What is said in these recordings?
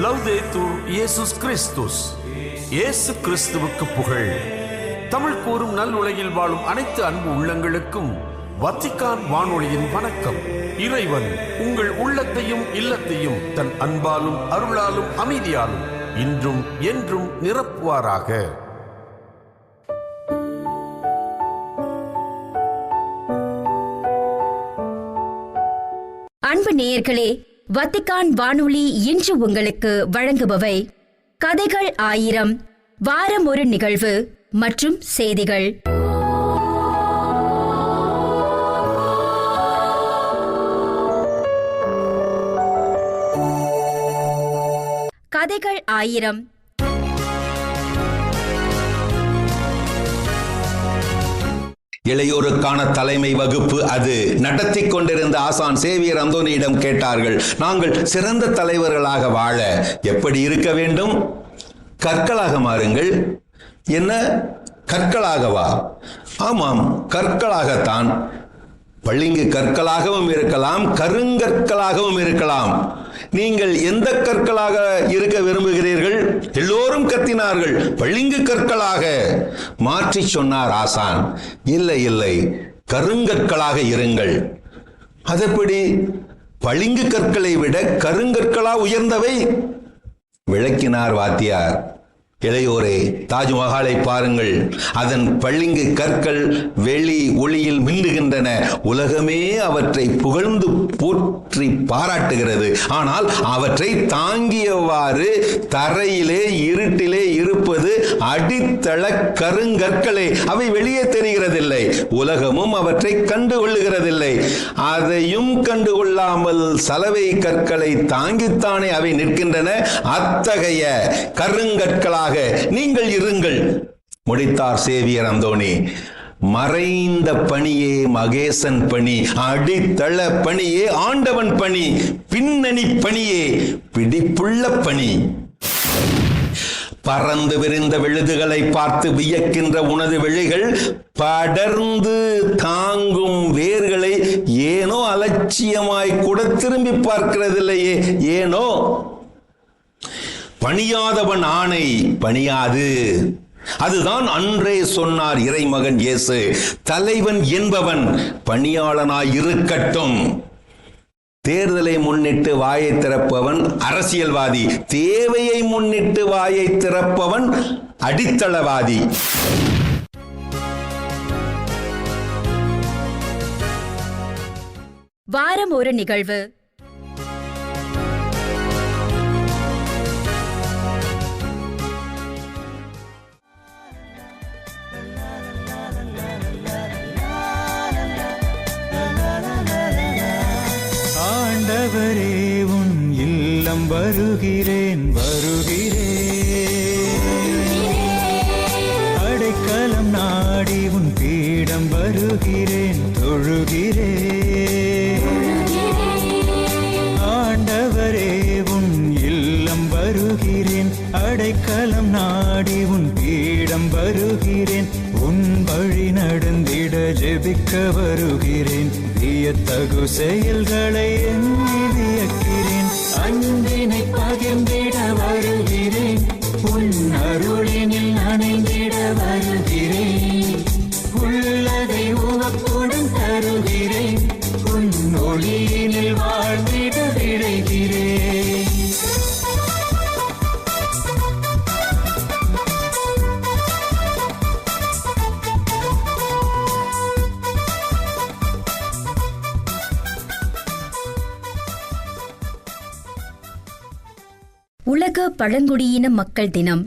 லவ்தேத்தூர் இயேசுஸ் கிறிஸ்துஸ். இயேசு கிறிஸ்துவுக்கு புகழ். தமிழ் கூறும் நல் உலகில் வாழும் அனைத்து அன்பு உள்ளங்களுக்கும் வத்திக்கான் வானொலியின் வணக்கம். இறைவன் உங்கள் உள்ளத்தையும் இல்லத்தையும் தன் அன்பாலும் அருளாலும் அமைதியாலும் இன்றும் என்றும் நிரப்புவாராக. அன்பு நேயர்களே, வத்திக்கான் வானொலி இன்று உங்களுக்கு வழங்குபவை கதைகள் 1000, வாரம் ஒரு நிகழ்வு மற்றும் செய்திகள். கதைகள் 1000. இளையோருக்கான தலைமை வகுப்பு அது நடத்தி கொண்டிருந்த ஆசான் சேவியர் அந்தோனியிடம் கேட்டார்கள், நாங்கள் சிறந்த தலைவர்களாக வாழ எப்படி இருக்க வேண்டும்? கற்களாக மாறுங்கள். என்ன, கற்களாகவா? ஆமாம், கற்களாகத்தான். பளிங்கு கற்களாகவும் இருக்கலாம், கருங்கற்களாகவும் இருக்கலாம். நீங்கள் எந்த கற்களாக இருக்க விரும்புகிறீர்கள்? எல்லோரும் கத்தினார்கள், பளிங்கு கற்களாக. மாற்றி சொன்னார் ஆசான், இல்லை இல்லை, கருங்கற்களாக இருங்கள். அதெப்படி? பளிங்கு கற்களை விட கருங்கற்களா உயர்ந்தவை? விளக்கினார் வாத்தியார். இளையோரே, தாஜ்மஹாலை பாருங்கள். அதன் பளிங்கு கற்கள் வெளி ஒளியில் மின்னுகின்றன. உலகமே அவற்றை புகழ்ந்து போற்றி பாராட்டுகிறது. ஆனால் அவற்றை தாங்கியவாறு தரையிலே இருட்டிலே இருப்பது அடித்தள கருங்கற்களே. அவை வெளியே தெரிகிறதில்லை. உலகமும் அவற்றை கண்டுகொள்ளுகிறதில்லை. அதையும் கண்டுகொள்ளாமல் சலவை கற்களை தாங்கித்தானே அவை நிற்கின்றன. அத்தகைய கருங்கற்களாக நீங்கள் இருங்கள். முடித்தார் சேவியர் அந்தோணி. மறைந்த பணியே மகேசன் பணி, அடித்தள பணியே ஆண்டவன் பணி, பின்னணி பணியே பிடிப்புள்ள பணி. பறந்து விரிந்த விழுதுகளை பார்த்து வியக்கின்ற உனது விழிகள் படர்ந்து தாங்கும் வேர்களை ஏனோ அலட்சியமாய் கூட திரும்பி பார்க்கிறதில்லையே. ஏனோ? பணியாதவன் ஆணை பணியாது. அதுதான் அன்றே சொன்னார் இறைமகன் இயேசு. தலைவன் என்பவன் பணியாளனாய் இருக்கட்டும். தேர்தலை முன்னிட்டு வாயை திறப்பவன் அரசியல்வாதி, தேவையை முன்னிட்டு வாயை திறப்பவன் அடித்தளவாதி. வாரம் ஒரு நிகழ்வு. ஆண்டவரே, உன் இல்லம் வருகிறேன் வருகிறேன். அடைக்கலம் நாடி உன் பீடம் வருகிறேன் தொழுகிறேன். ஆண்டவரே, உன் இல்லம் வருகிறேன். அடைக்கலம் நாடி உன் பீடம் வருகிறேன். உன் வழி நடந்திட ஜெபிக்க வருகிறேன். வியத்தகு செயல்களை எண்ணி வியக்கிறேன். அன்பினை பகிர்ந்திட வருகிறேன். உன் அருளினில் நனைந்திட வருகிறேன். உள்ளதை உவப்புடன் தருகிறேன். உன் ஒளியினில் வாழ்ந்திட விழைகிறேன். உலக பழங்குடியின மக்கள் தினம்.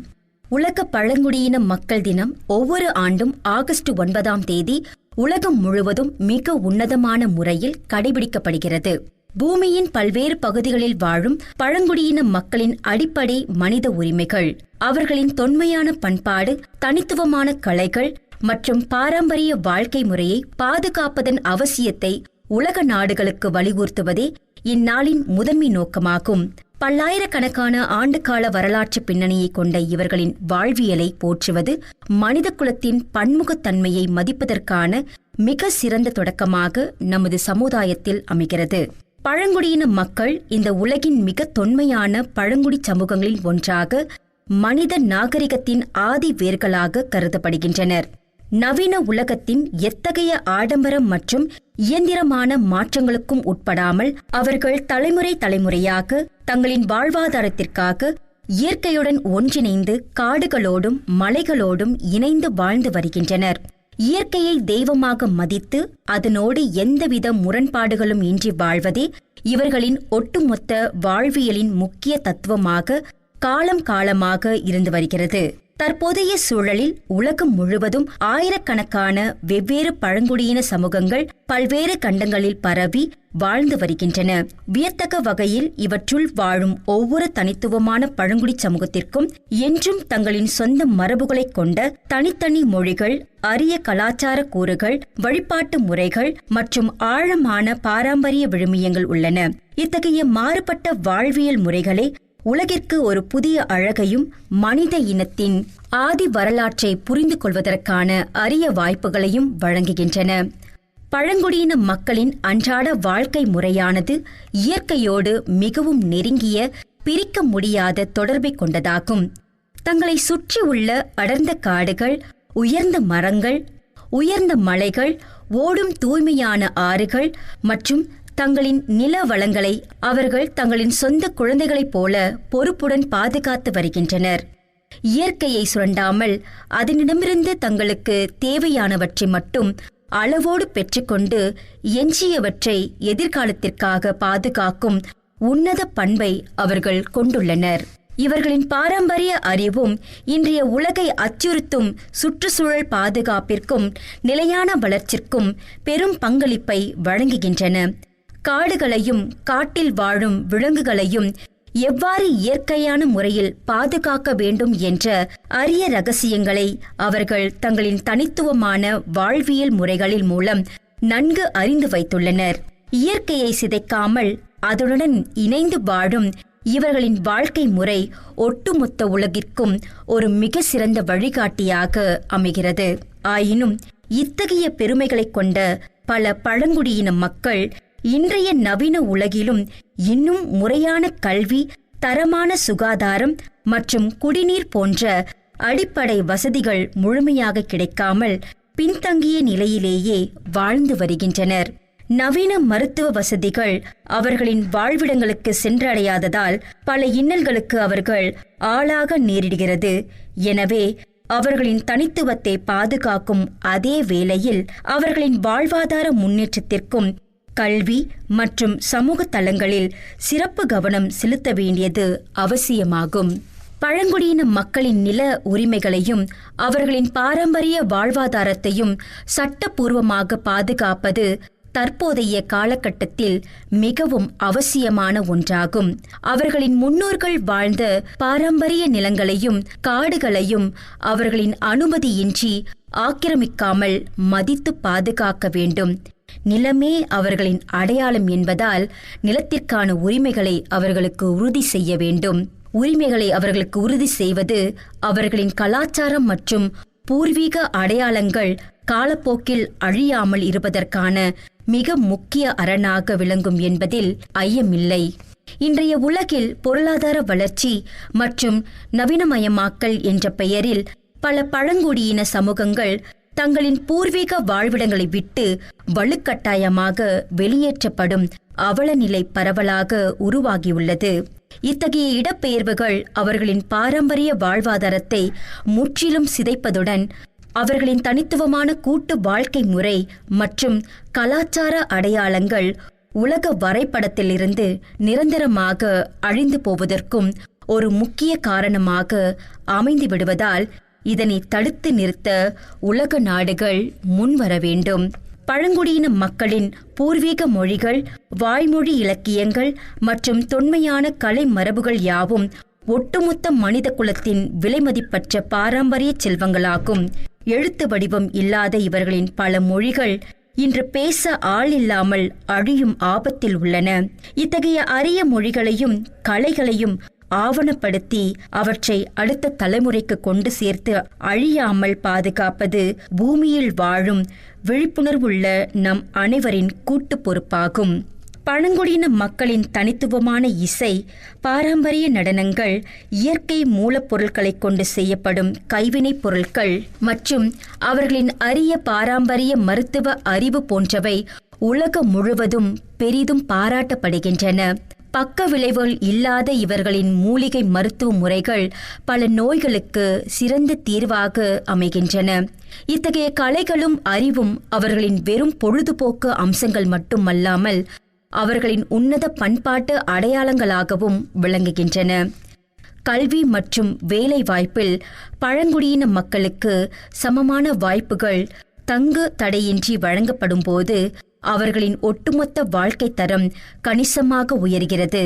உலக பழங்குடியின மக்கள் தினம் ஒவ்வொரு ஆண்டும் ஆகஸ்ட் 9 உலகம் முழுவதும் மிக உன்னதமான முறையில் கடைபிடிக்கப்படுகிறது. பூமியின் பல்வேறு பகுதிகளில் வாழும் பழங்குடியின மக்களின் அடிப்படை மனித உரிமைகள், அவர்களின் தொன்மையான பண்பாடு, தனித்துவமான கலைகள் மற்றும் பாரம்பரிய வாழ்க்கை முறையை பாதுகாப்பதன் அவசியத்தை உலக நாடுகளுக்கு வலியுறுத்துவதே இந்நாளின் முதன்மை நோக்கமாகும். பல்லாயிரக்கணக்கான ஆண்டுகால வரலாற்று பின்னணியை கொண்ட இவர்களின் வாழ்வியலை போற்றுவது மனித குலத்தின் பன்முகத்தன்மையை மதிப்பதற்கான மிக சிறந்த தொடக்கமாக நமது சமுதாயத்தில் அமைகிறது. பழங்குடியின மக்கள் இந்த உலகின் மிக தொன்மையான பழங்குடி சமூகங்களில் ஒன்றாக மனித நாகரிகத்தின் ஆதி வேர்களாக கருதப்படுகின்றனர். நவீன உலகத்தின் எத்தகைய ஆடம்பரம் மற்றும் இயந்திரமான மாற்றங்களுக்கும் உட்படாமல் அவர்கள் தலைமுறை தலைமுறையாக தங்களின் வாழ்வாதாரத்திற்காக இயற்கையுடன் ஒன்றிணைந்து காடுகளோடும் மலைகளோடும் இணைந்து வாழ்ந்து வருகின்றனர். இயற்கையை தெய்வமாக மதித்து அதனோடு எந்தவித முரண்பாடுகளும் இன்றி வாழ்வதே இவர்களின் ஒட்டுமொத்த வாழ்வியலின் முக்கிய தத்துவமாக காலம் காலமாக இருந்து வருகிறது. தற்போதைய சூழலில் உலகம் முழுவதும் ஆயிரக்கணக்கான வெவ்வேறு பழங்குடியின சமூகங்கள் பல்வேறு கண்டங்களில் பரவி வாழ்ந்து வருகின்றன. வியத்தக்க வகையில் இவற்றுள் வாழும் ஒவ்வொரு தனித்துவமான பழங்குடி சமூகத்திற்கும் என்றும் தங்களின் சொந்த மரபுகளைக் கொண்ட தனித்தனி மொழிகள், அரிய கலாச்சார கூறுகள், வழிபாட்டு முறைகள் மற்றும் ஆழமான பாரம்பரிய விழுமியங்கள் உள்ளன. இத்தகைய மாறுபட்ட வாழ்வியல் முறைகளே உலகிற்கு ஒரு புதிய அழகையும் மனித இனத்தின் ஆதி வரலாற்றை புரிந்து கொள்வதற்கான அரிய வாய்ப்புகளையும் வழங்குகின்றன. பழங்குடியின மக்களின் அன்றாட வாழ்க்கை முறையானது இயற்கையோடு மிகவும் நெருங்கிய, பிரிக்க முடியாத தொடர்பை கொண்டதாகும். தங்களை சுற்றி உள்ள அடர்ந்த காடுகள், உயர்ந்த மரங்கள், உயர்ந்த மலைகள், ஓடும் தூய்மையான ஆறுகள் மற்றும் தங்களின் நில வளங்களை அவர்கள் தங்களின் சொந்த குழந்தைகளைப் போல பொறுப்புடன் பாதுகாத்து வருகின்றனர். இயற்கையை சுரண்டாமல் அதனிடமிருந்து தங்களுக்கு தேவையானவற்றை மட்டும் அளவோடு பெற்றுக்கொண்டு எஞ்சியவற்றை எதிர்காலத்திற்காக பாதுகாக்கும் உன்னத பண்பை அவர்கள் கொண்டுள்ளனர். இவர்களின் பாரம்பரிய அறிவும் இன்றைய உலகை அச்சுறுத்தும் சுற்றுச்சூழல் பாதுகாப்பிற்கும் நிலையான வளர்ச்சிக்கும் பெரும் பங்களிப்பை வழங்குகின்றன. காடுகளையும் காட்டில் வாழும் விலங்குகளையும் எவ்வாறு இயற்கையான முறையில் பாதுகாக்க வேண்டும் என்ற அரிய ரகசியங்களை அவர்கள் தங்களின் தனித்துவமான வாழ்வியல் முறைகளின் மூலம் நன்கு அறிந்து வைத்துள்ளனர். இயற்கையை சிதைக்காமல் அதனுடன் இணைந்து வாழும் இவர்களின் வாழ்க்கை முறை ஒட்டுமொத்த உலகிற்கும் ஒரு மிக சிறந்த வழிகாட்டியாக அமைகிறது. ஆயினும் இத்தகைய பெருமைகளைக் கொண்ட பல பழங்குடியின மக்கள் இன்றைய நவீன உலகிலும் இன்னும் முறையான கல்வி, தரமான சுகாதாரம் மற்றும் குடிநீர் போன்ற அடிப்படை வசதிகள் முழுமையாக கிடைக்காமல் பின்தங்கிய நிலையிலேயே வாழ்ந்து வருகின்றனர். நவீன மருத்துவ வசதிகள் அவர்களின் வாழ்விடங்களுக்கு சென்றடையாததால் பல இன்னல்களுக்கு அவர்கள் ஆளாக நேரிடுகிறது. எனவே அவர்களின் தனித்துவத்தை பாதுகாக்கும் அதே வேளையில் அவர்களின் வாழ்வாதார முன்னேற்றத்திற்கும் கல்வி மற்றும் சமூக தளங்களில் சிறப்பு கவனம் செலுத்த வேண்டியது அவசியமாகும். பழங்குடியின மக்களின் நில உரிமைகளையும் அவர்களின் பாரம்பரிய வாழ்வாதாரத்தையும் சட்டப்பூர்வமாக பாதுகாப்பது தற்போதைய காலகட்டத்தில் மிகவும் அவசியமான ஒன்றாகும். அவர்களின் முன்னோர்கள் வாழ்ந்த பாரம்பரிய நிலங்களையும் காடுகளையும் அவர்களின் அனுமதியின்றி ஆக்கிரமிக்காமல் மதித்து பாதுகாக்க வேண்டும். நிலமே அவர்களின் அடையாளம் என்பதால் நிலத்திற்கான உரிமைகளை அவர்களுக்கு உறுதி செய்ய வேண்டும். உரிமைகளை அவர்களுக்கு உறுதி செய்வது அவர்களின் கலாச்சாரம் மற்றும் பூர்வீக அடையாளங்கள் காலப்போக்கில் அழியாமல் இருப்பதற்கான மிக முக்கிய அரணாக விளங்கும் என்பதில் ஐயமில்லை. இன்றைய உலகில் பொருளாதார வளர்ச்சி மற்றும் நவீனமயமாக்கல் என்ற பெயரில் பல பழங்குடியின சமூகங்கள் தங்களின் பூர்வீக வாழ்விடங்களை விட்டு வலுக்கட்டாயமாக வெளியேற்றப்படும் அவலநிலை பரவலாக உருவாகியுள்ளது. இத்தகைய இடப்பெயர்வுகள் அவர்களின் பாரம்பரிய வாழ்வாதாரத்தை முற்றிலும் சிதைப்பதுடன் அவர்களின் தனித்துவமான கூட்டு வாழ்க்கை முறை மற்றும் கலாச்சார அடையாளங்கள் உலக வரைபடத்திலிருந்து நிரந்தரமாக அழிந்து போவதற்கும் ஒரு முக்கிய காரணமாக அமைந்து விடுவதால் இதனை தடுத்து நிறுத்த உலக நாடுகள் முன்வர வேண்டும். பழங்குடியின மக்களின் பூர்வீக மொழிகள், வாய்மொழி இலக்கியங்கள் மற்றும் தொன்மையான கலை மரபுகள் யாவும் ஒட்டுமொத்த மனித குலத்தின் விலைமதிப்பற்ற பாரம்பரிய செல்வங்களாகும். எழுத்து வடிவம் இல்லாத இவர்களின் பல மொழிகள் இன்று பேச ஆள் இல்லாமல் அழியும் ஆபத்தில் உள்ளன. இத்தகைய அரிய மொழிகளையும் கலைகளையும் ஆவணப்படுத்தி அவற்றை அடுத்த தலைமுறைக்கு கொண்டு சேர்த்து அழியாமல் பாதுகாப்பது பூமியில் வாழும் விழிப்புணர்வுள்ள நம் அனைவரின் கூட்டு பொறுப்பாகும். பழங்குடியின மக்களின் தனித்துவமான இசை, பாரம்பரிய நடனங்கள், இயற்கை மூலப்பொருட்களைக் கொண்டு செய்யப்படும் கைவினைப் பொருட்கள் மற்றும் அவர்களின் அரிய பாரம்பரிய மருத்துவ அறிவு போன்றவை உலகம் முழுவதும் பெரிதும் பாராட்டப்படுகின்றன. பக்க விளைவுகள் இல்லாத இவர்களின் மூலிகை மருத்துவ முறைகள் பல நோய்களுக்கு சிறந்த தீர்வாக அமைகின்றன. இத்தகைய கலைகளும் அறிவும் அவர்களின் வெறும் பொழுதுபோக்கு அம்சங்கள் மட்டுமல்லாமல் அவர்களின் உன்னத பண்பாட்டு அடையாளங்களாகவும் விளங்குகின்றன. கல்வி மற்றும் வேலை வாய்ப்பில் பழங்குடியின மக்களுக்கு சமமான வாய்ப்புகள் தங்கு தடையின்றி வழங்கப்படும் போது அவர்களின் ஒட்டுமொத்த வாழ்க்கை தரம் கணிசமாக உயர்கிறது.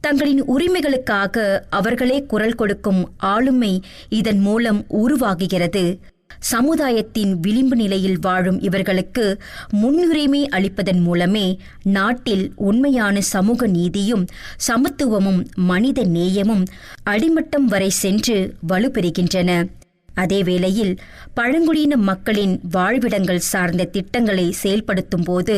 தங்களின் உரிமைகளுக்காக அவர்களே குரல் கொடுக்கும் ஆளுமை இதன் மூலம் உருவாகுகிறது. சமுதாயத்தின் விளிம்பு நிலையில் வாழும் இவர்களுக்கு முன்னுரிமை அளிப்பதன் மூலமே நாட்டில் உண்மையான சமூக நீதியும் சமத்துவமும் மனித நேயமும் அடிமட்டம் வரை சென்று வலுப்பெறுகின்றன. அதேவேளையில் பழங்குடியின மக்களின் வாழ்விடங்கள் சார்ந்த திட்டங்களை செயல்படுத்தும் போது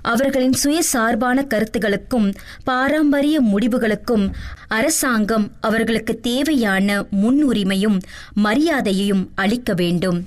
அவர்களின் சுயசார்பான கருத்துகளுக்கும் பாரம்பரிய முடிவுகளுக்கும் அரசாங்கம் அவர்களுக்கு தேவையான முன்னுரிமையும் மரியாதையையும் அளிக்க வேண்டும்.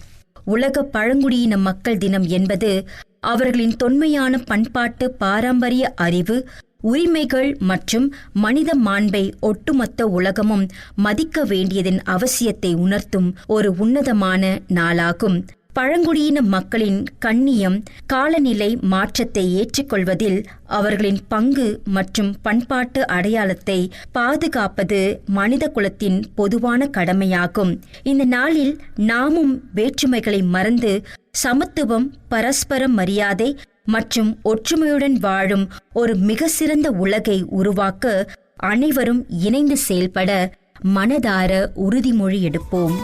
உலக பழங்குடியின மக்கள் தினம் என்பது அவர்களின் தொன்மையான பண்பாட்டு பாரம்பரிய அறிவு, உரிமைகள் மற்றும் மனித மாண்பை ஒட்டுமொத்த உலகமும் மதிக்க வேண்டியதன் அவசியத்தை உணர்த்தும் ஒரு உன்னதமான நாளாகும். பழங்குடியின மக்களின் கண்ணியம், காலநிலை மாற்றத்தை ஏற்றுக்கொள்வதில் அவர்களின் பங்கு மற்றும் பண்பாட்டு அடையாளத்தை பாதுகாப்பது மனித குலத்தின் பொதுவான கடமையாகும். இந்த நாளில் நாமும் வேற்றுமைகளை மறந்து சமத்துவம், பரஸ்பர மரியாதை மற்றும் ஒற்றுமையுடன் வாழும் ஒரு மிக சிறந்த உலகை உருவாக்க அனைவரும் இணைந்து செயல்பட மனதார உறுதிமொழி எடுப்போம்.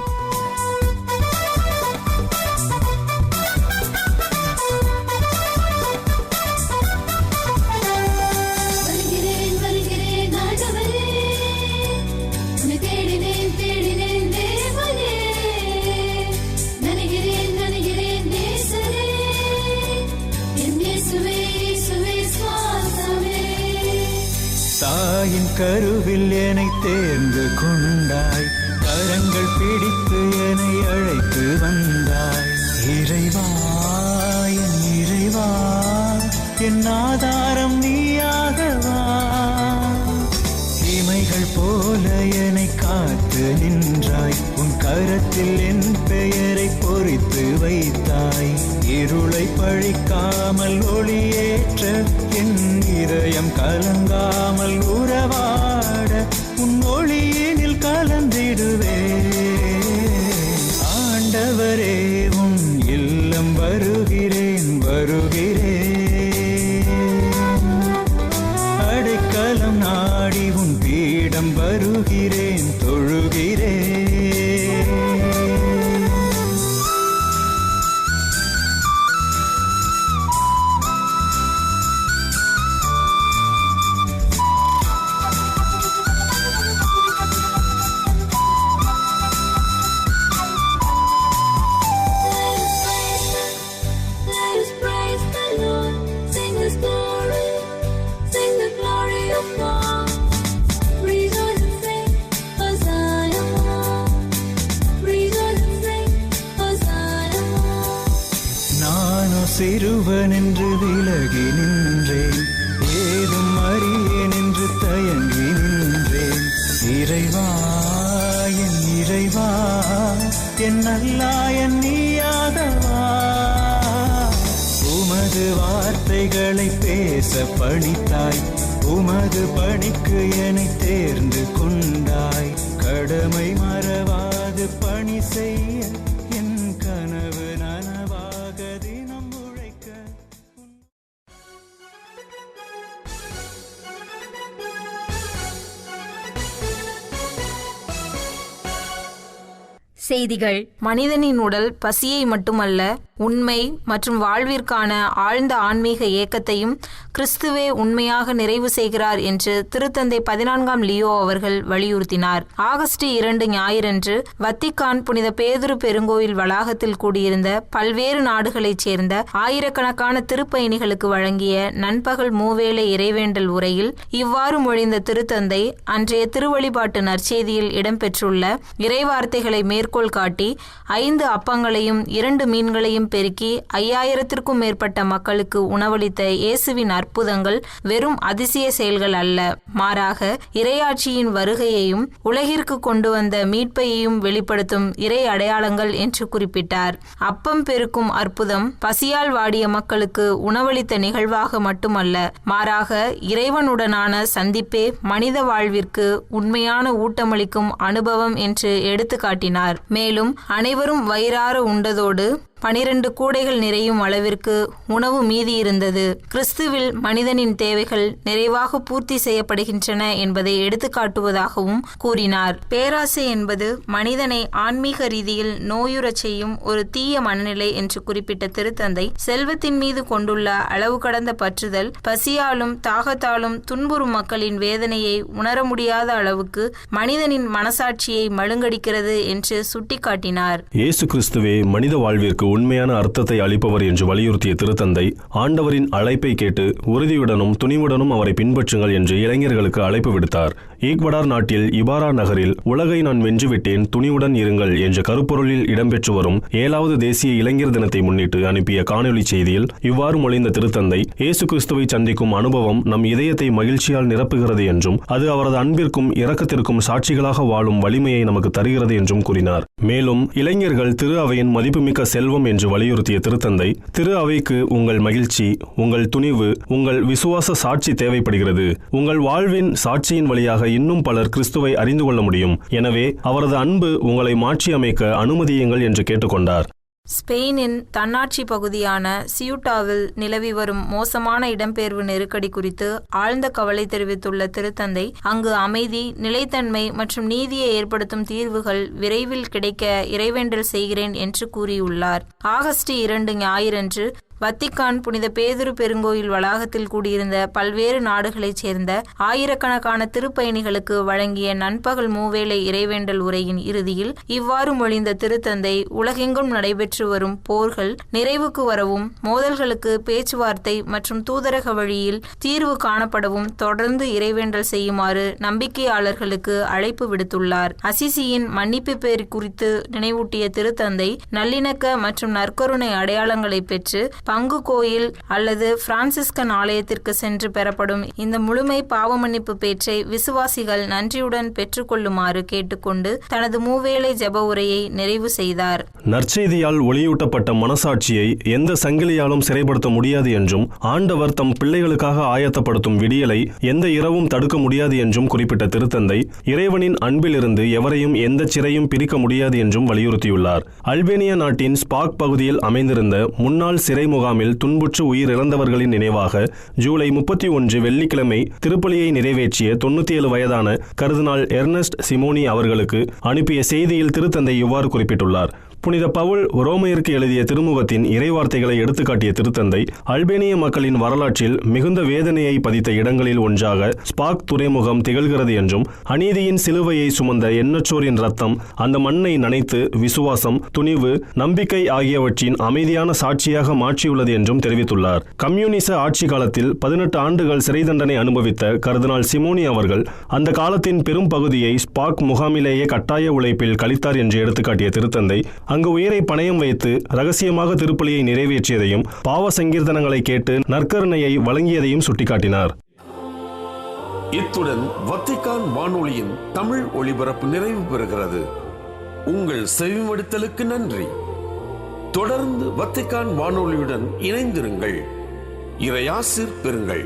தாயின் கருவில் என்னை தேர்ந்து கொண்டாய், கரங்கள் பிடித்து என்னை அழைத்து வந்தாய். இறைவா, என் இறைவா, என் ஆதாரம் நீயாகவா. இமைகள் போல என்னை காத்து நின்றாய், உன் கரத்தில் என் பெயரை பொறித்து வைத்தாய். இருளை பழிக்காமல் ஒளியேற்ற என் இதயம் கலங்காமல் உறவாட உன் ஒளியினில் கலந்திடுவே. ஆண்டவரே, உன் இல்லம் வருகிறேன் வருகிறேன். அடைக்கலம் நாடி உன் பீடம் வருகிறேன் தொழுகிறேன். சிறுவன் என்று விலகி நின்றேன், ஏதும் அறியேன் என்று தயங்கி நின்றேன். இறைவா, என் இறைவா, என் நல்லாயன் நீயாகவா. உமது வார்த்தைகளை பேச பணித்தாய், உமது பணிக்கு என்னை தேர்ந்து கொண்டாய். கடமை மறவாது பணி செய்ய என் கனவு நனவாக தினம் உழைக்க. செய்திகள். மனிதனின் உடல் பசியை மட்டுமல்ல, உண்மை மற்றும் வாழ்விற்கான ஆழ்ந்த ஆன்மீக ஏக்கத்தையும் கிறிஸ்துவே உண்மையாக நிறைவு செய்கிறார் என்று திருத்தந்தை 14ஆம் லியோ அவர்கள் வலியுறுத்தினார். ஆகஸ்ட் 2 ஞாயிறன்று வத்திக்கான் புனித பேதுரு பெருங்கோயில் வளாகத்தில் கூடியிருந்த பல்வேறு நாடுகளைச் சேர்ந்த ஆயிரக்கணக்கான திருப்பயணிகளுக்கு வழங்கிய நண்பகல் மூவேளை இறைவேண்டல் உரையில் இவ்வாறு மொழிந்த திருத்தந்தை அன்றைய திருவழிபாட்டு நற்செய்தியில் இடம்பெற்றுள்ள இறைவார்த்தைகளை மேற்கோள் காட்டி 5 அப்பங்களையும் 2 மீன்களையும் பெருக்கி 5000த்திற்கும் மேற்பட்ட மக்களுக்கு உணவளித்த இயேசுவின் அற்புதங்கள் வெறும் அதிசய செயல்கள் அல்ல, மாறாக இறையாட்சியின் வருகையையும் உலகிற்கு கொண்டு வந்த மீட்பையையும் வெளிப்படுத்தும் இறை அடையாளங்கள் என்று குறிப்பிட்டார். அப்பம் பெருக்கும் அற்புதம் பசியால் வாடிய மக்களுக்கு உணவளித்த நிகழ்வாக மட்டுமல்ல, மாறாக இறைவனுடனான சந்திப்பே மனித வாழ்விற்கு உண்மையான ஊட்டமளிக்கும் அனுபவம் என்று எடுத்து காட்டினார். மேலும் அனைவரும் வயிறார உண்டதோடு 12 கூடைகள் நிறையும் அளவிற்கு உணவு மீதி இருந்தது. கிறிஸ்துவில் மனிதனின் தேவைகள் நிறைவாக பூர்த்தி செய்யப்படுகின்றன என்பதை எடுத்துக்காட்டுவதாகவும் கூறினார். பேராசை என்பது மனிதனை ஆன்மீக ரீதியில் நோயுறச் செய்யும் ஒரு தீய மனநிலை என்று குறிப்பிட்ட திருத்தந்தை, செல்வத்தின் மீது கொண்டுள்ள அளவு கடந்த பற்றுதல் பசியாலும் தாகத்தாலும் துன்புறும் மக்களின் வேதனையை உணர முடியாத அளவுக்கு மனிதனின் மனசாட்சியை மழுங்கடிக்கிறது என்று சுட்டிக்காட்டினார். இயேசு கிறிஸ்துவே மனித வாழ்விற்கு உண்மையான அர்த்தத்தை அளிப்பவர் என்று வலியுறுத்திய திருத்தந்தை, ஆண்டவரின் அழைப்பை கேட்டு உறுதியுடனும் துணிவுடனும் அவரை பின்பற்றுங்கள் என்று இளைஞர்களுக்கு அழைப்பு விடுத்தார். ஈக்வடார் நாட்டில் இபாரா நகரில் உலகை நான் வென்றுவிட்டேன், துணிவுடன் இருங்கள் என்ற கருப்பொருளில் இடம்பெற்று வரும் 7வது தேசிய இளைஞர் தினத்தை முன்னிட்டு அனுப்பிய காணொலி செய்தியில் இவ்வாறு மொழிந்த திருத்தந்தை, இயேசு கிறிஸ்துவை சந்திக்கும் அனுபவம் நம் இதயத்தை மகிழ்ச்சியால் நிரப்புகிறது என்றும் அது அவரது அன்பிற்கும் இரக்கத்திற்கும் சாட்சிகளாக வாழும் வலிமையை நமக்கு தருகிறது என்றும் கூறினார். மேலும் இளைஞர்கள் திரு அவையின் மதிப்புமிக்க செல்வம் என்று வலியுறுத்திய திருத்தந்தை, திரு அவைக்கு உங்கள் மகிழ்ச்சி, உங்கள் துணிவு, உங்கள் விசுவாச சாட்சி தேவைப்படுகிறது. உங்கள் வாழ்வின் சாட்சியின் வழியாக இன்னும் பலர் கிறிஸ்துவை அறிந்து கொள்ள முடியும். எனவே அவரது அன்பு உங்களை மாற்றி அமைக்க அனுமதியுங்கள் என்று கேட்டுக்கொண்டார். ஸ்பெயினின் தன்னாட்சி பகுதியான சியூட்டாவில் நிலவி வரும் மோசமான இடம்பெயர்வு நெருக்கடி குறித்து ஆழ்ந்த கவலை தெரிவித்துள்ள திருத்தந்தை, அங்கு அமைதி, நிலைத்தன்மை மற்றும் நீதியை ஏற்படுத்தும் தீர்வுகள் விரைவில் கிடைக்க இறைவேண்டல் செய்கிறேன் என்று கூறியுள்ளார். ஆகஸ்ட் 2 ஞாயிறன்று வத்திக்கான் புனித பேதுரு பெருங்கோயில் வளாகத்தில் கூடியிருந்த பல்வேறு நாடுகளைச் சேர்ந்த ஆயிரக்கணக்கான திருப்பயணிகளுக்கு வழங்கிய நண்பகல் மூவேளை இறைவேண்டல் உரையின் இறுதியில் இவ்வாறு மொழிந்த திருத்தந்தை, உலகெங்கும் நடைபெற்று வரும் போர்கள் நிறைவுக்கு வரவும், மோதல்களுக்கு பேச்சுவார்த்தை மற்றும் தூதரக வழியில் தீர்வு காணப்படவும் தொடர்ந்து இறைவேண்டல் செய்யுமாறு நம்பிக்கையாளர்களுக்கு அழைப்பு விடுத்துள்ளார். அசிசியின் மன்னிப்பு பேர் குறித்து நினைவூட்டிய திருத்தந்தை, நல்லிணக்க மற்றும் நற்கருணை அடையாளங்களை பெற்று பங்கு கோயில் அல்லது பிரான்சிஸ்கன் ஆலயத்திற்கு சென்று பெறப்படும் இந்த முழுமை பாவ மன்னிப்பு பேற்றை விசுவாசிகள் நன்றியுடன் பெற்றுக்கொள்ளுமாறு கேட்டுக்கொண்டு தனது மூவேளை ஜெப உரையை நிறைவு செய்தார். நற்செய்தியால் ஒளியூட்டப்பட்ட மனசாட்சியை எந்த சங்கிலியாலும் சிறைப்படுத்த முடியாது என்றும், ஆண்டவர் தம் பிள்ளைகளுக்காக ஆயத்தப்படுத்தும் விடியலை எந்த இரவும் தடுக்க முடியாது என்றும் குறிப்பிட்ட திருத்தந்தை, இறைவனின் அன்பிலிருந்து எவரையும் எந்த சிறையும் பிரிக்க முடியாது என்றும் வலியுறுத்தியுள்ளார். அல்பேனியா நாட்டின் ஸ்பாக் பகுதியில் அமைந்திருந்த முன்னாள் சிறை முகாமில் துன்புற்று உயிரிழந்தவர்களின் நினைவாக ஜூலை 31 வெள்ளிக்கிழமை திருப்பலியை நிறைவேற்றிய 97 வயதான கர்தினால் எர்னஸ்ட் சிமோனி அவர்களுக்கு அனுப்பிய செய்தியில் திருத்தந்தை இவ்வாறு குறிப்பிட்டுள்ளார். புனித பவுல் ரோமையருக்கு எழுதிய திருமுகத்தின் இறைவார்த்தைகளை எடுத்துக்காட்டிய திருத்தந்தை, அல்பேனிய மக்களின் வரலாற்றில் மிகுந்த வேதனையை பதித்த இடங்களில் ஒன்றாக ஸ்பாக் துறைமுகம் திகழ்கிறது என்றும், அநீதியின் சிலுவையை சுமந்த எண்ணற்றோரின் ரத்தம் அந்த மண்ணை நனைத்து விசுவாசம், துணிவு, நம்பிக்கை ஆகியவற்றின் அமைதியான சாட்சியாக மாற்றியுள்ளது என்றும் தெரிவித்துள்ளார். கம்யூனிச ஆட்சி காலத்தில் 18 ஆண்டுகள் சிறை தண்டனை அனுபவித்த கர்தினால் சிமோனி அவர்கள் அந்த காலத்தின் பெரும் பகுதியை ஸ்பாக் முகாமிலேயே கட்டாய உழைப்பில் கழித்தார் என்று எடுத்துக்காட்டிய திருத்தந்தை, அங்கு உயிரை பணயம் வைத்து ரகசியமாக திருப்பலியை நிறைவேற்றியதையும், பாவ சங்கீர்த்தனங்களை கேட்டு நற்கருணையை வழங்கியதையும் சுட்டிக்காட்டினார். இத்துடன் வத்திக்கான் வானொலியின் தமிழ் ஒளிபரப்பு நிறைவு பெறுகிறது. உங்கள் செவிமடுத்தலுக்கு நன்றி. தொடர்ந்து வத்திக்கான் வானொலியுடன் இணைந்திருங்கள். இறையாசிர் பெறுங்கள்.